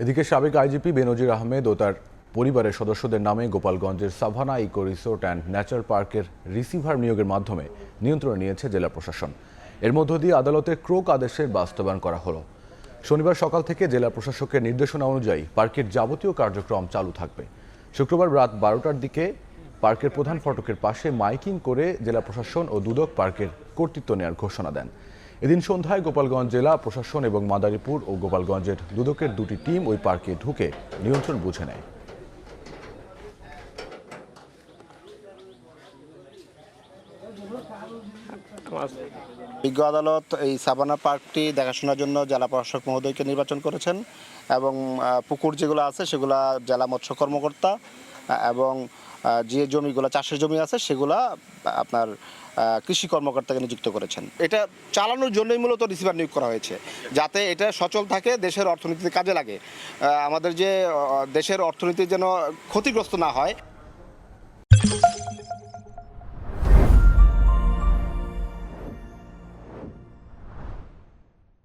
এদিকে সাবেক আইজিপি বেনজির আহমেদ ও তার পরিবারের সদস্যদের নামে গোপালগঞ্জের Savannah eco resort and nature পার্কের রিসিভার নিয়োগের মাধ্যমে নিয়ন্ত্রণে নিয়েছে জেলা প্রশাসন। এর মধ্য দিয়ে আদালতের ক্রোক আদেশের বাস্তবায়ন করা হলো। শনিবার সকাল থেকে জেলা প্রশাসকের নির্দেশনা অনুযায়ী পার্কের যাবতীয় কার্যক্রম চালু থাকবে। শুক্রবার রাত 12টার দিকে পার্কের প্রধান ফটকের পাশে মাইকিং করে জেলা প্রশাসন ও দুদক পার্কের কর্তৃত্ব নেওয়ার ঘোষণা দেন। এদিন সন্ধ্যায় গোপালগঞ্জ জেলা প্রশাসন এবং মাদারীপুর ও গোপালগঞ্জের দুদকের দুটি টিম ওই পার্কে ঢুকে নিয়ন্ত্রণ বুঝে নেয়। বিজ্ঞ আদালত এই সাভানা পার্কটি দেখাশোনার জন্য জেলা প্রশাসক মহোদয়কে নির্বাচন করেছেন এবং পুকুর যেগুলো আছে সেগুলা জেলা মৎস্য কর্মকর্তা এবং যে জমিগুলো চাষের জমি আছে সেগুলা আপনার কৃষি কর্মকর্তাকে নিযুক্ত করেছেন। এটা চালানোর জন্যই মূলত রিসিভার নিয়োগ করা হয়েছে, যাতে এটা সচল থাকে, দেশের অর্থনীতিতে কাজে লাগে, আমাদের যে দেশের অর্থনীতি যেন ক্ষতিগ্রস্ত না হয়।